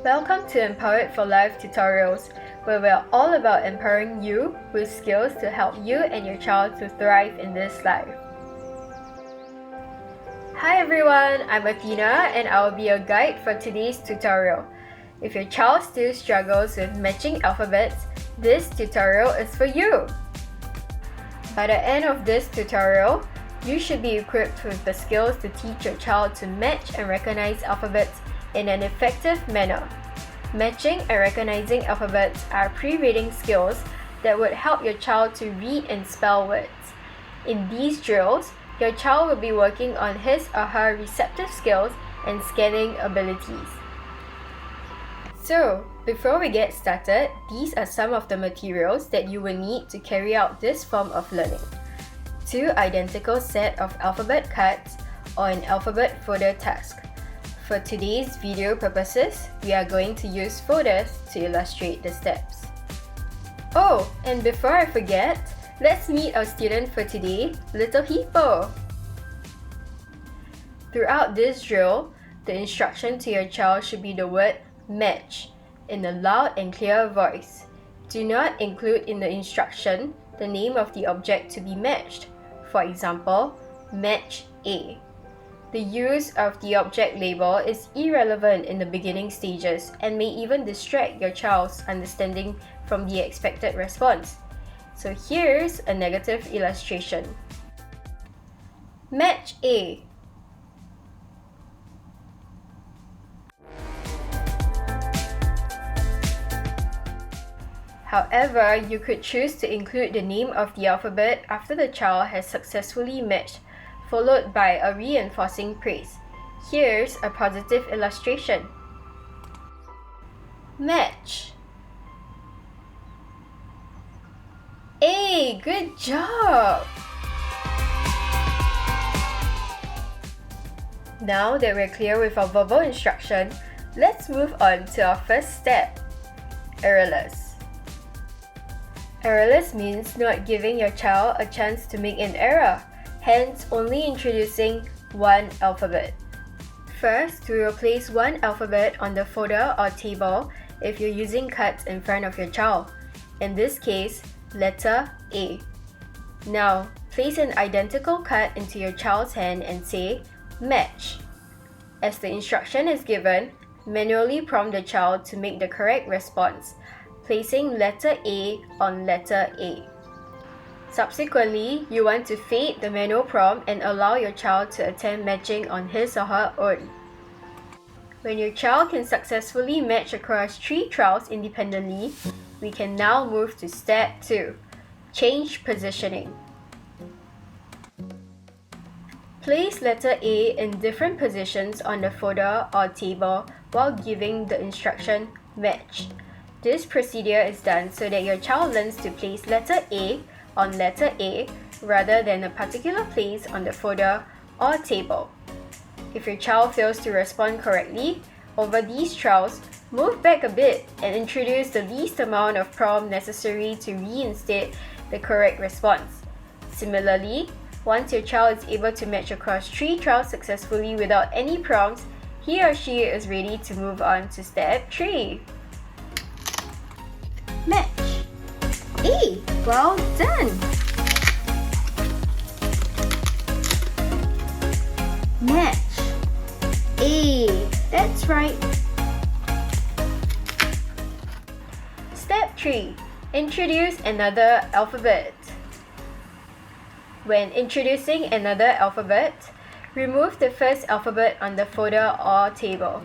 Welcome to Empowered for Life tutorials, where we're all about empowering you with skills to help you and your child to thrive in this life. Hi everyone, I'm Athena and I will be your guide for today's tutorial. If your child still struggles with matching alphabets, this tutorial is for you. By the end of this tutorial, you should be equipped with the skills to teach your child to match and recognize alphabets in an effective manner. Matching and recognizing alphabets are pre-reading skills that would help your child to read and spell words. In these drills, your child will be working on his or her receptive skills and scanning abilities. So, before we get started, these are some of the materials that you will need to carry out this form of learning. 2 identical set of alphabet cards or an alphabet folder task. For today's video purposes, we are going to use folders to illustrate the steps. Oh, and before I forget, let's meet our student for today, Little Hippo. Throughout this drill, the instruction to your child should be the word match in a loud and clear voice. Do not include in the instruction the name of the object to be matched. For example, match A. The use of the object label is irrelevant in the beginning stages and may even distract your child's understanding from the expected response. So here's a negative illustration. Match A. However, you could choose to include the name of the alphabet after the child has successfully matched, followed by a reinforcing praise. Here's a positive illustration. Match. Hey, good job! Now that we're clear with our verbal instruction, let's move on to our first step, errorless. Errorless means not giving your child a chance to make an error, hence only introducing one alphabet. First, we will place one alphabet on the folder or table if you're using cards in front of your child. In this case, letter A. Now, place an identical card into your child's hand and say, match. As the instruction is given, manually prompt the child to make the correct response, placing letter A on letter A. Subsequently, you want to fade the manual prompt and allow your child to attempt matching on his or her own. When your child can successfully match across 3 trials independently, we can now move to step 2, change positioning. Place letter A in different positions on the folder or table while giving the instruction match. This procedure is done so that your child learns to place letter A on letter A rather than a particular place on the folder or table. If your child fails to respond correctly, over these trials, move back a bit and introduce the least amount of prompt necessary to reinstate the correct response. Similarly, once your child is able to match across 3 trials successfully without any prompts, he or she is ready to move on to step 3. Match. Hey, well done! Match. A, that's right. Step 3. Introduce another alphabet. When introducing another alphabet, remove the first alphabet on the folder or table.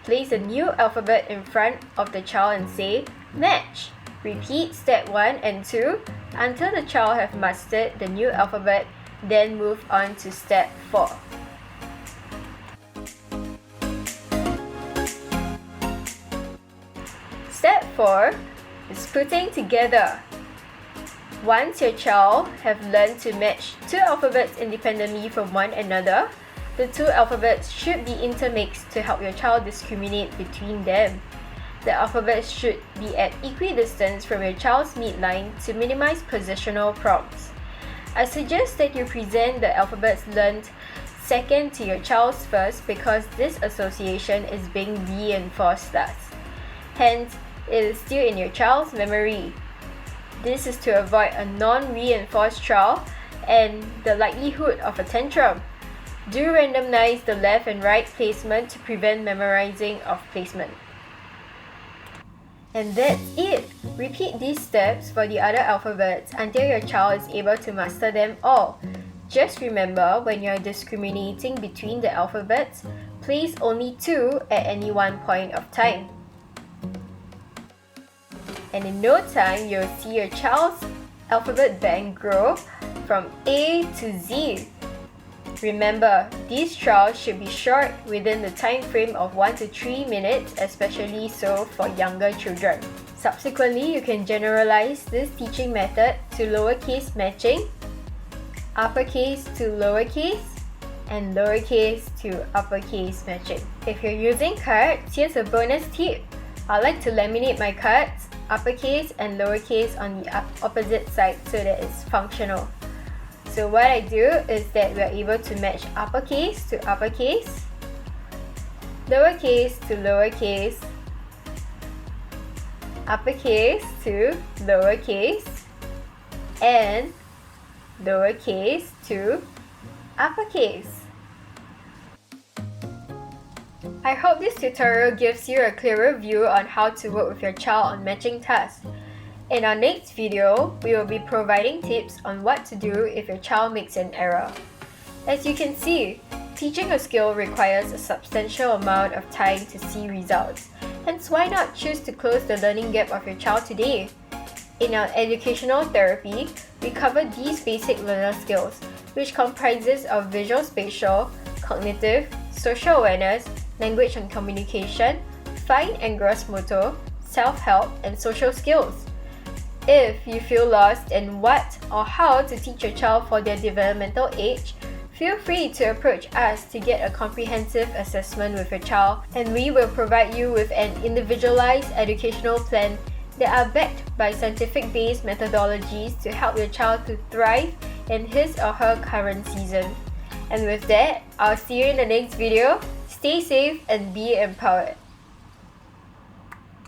Place a new alphabet in front of the child and say, match. Repeat step 1 and 2 until the child have mastered the new alphabet, then move on to step 4. Step 4 is putting together. Once your child have learned to match 2 alphabets independently from one another, the 2 alphabets should be intermixed to help your child discriminate between them. The alphabets should be at equidistance from your child's midline to minimize positional prompts. I suggest that you present the alphabets learned second to your child's first because this association is being reinforced thus. Hence, it is still in your child's memory. This is to avoid a non-reinforced trial and the likelihood of a tantrum. Do randomize the left and right placement to prevent memorizing of placement. And that's it! Repeat these steps for the other alphabets until your child is able to master them all. Just remember, when you're discriminating between the alphabets, place only 2 at any one point of time. And in no time, you'll see your child's alphabet bank grow from A to Z. Remember, these trials should be short within the time frame of 1 to 3 minutes, especially so for younger children. Subsequently, you can generalize this teaching method to lowercase matching, uppercase to lowercase, and lowercase to uppercase matching. If you're using cards, here's a bonus tip. I like to laminate my cards, uppercase and lowercase on the opposite side so that it's functional. So what I do is that we are able to match uppercase to uppercase, lowercase to lowercase, uppercase to lowercase, and lowercase to uppercase. I hope this tutorial gives you a clearer view on how to work with your child on matching tasks. In our next video, we will be providing tips on what to do if your child makes an error. As you can see, teaching a skill requires a substantial amount of time to see results. Hence, why not choose to close the learning gap of your child today? In our educational therapy, we cover these basic learner skills, which comprises of visual spatial, cognitive, social awareness, language and communication, fine and gross motor, self-help, and social skills. If you feel lost in what or how to teach your child for their developmental age, feel free to approach us to get a comprehensive assessment with your child, and we will provide you with an individualized educational plan that are backed by scientific-based methodologies to help your child to thrive in his or her current season. And with that, I'll see you in the next video. Stay safe and be empowered.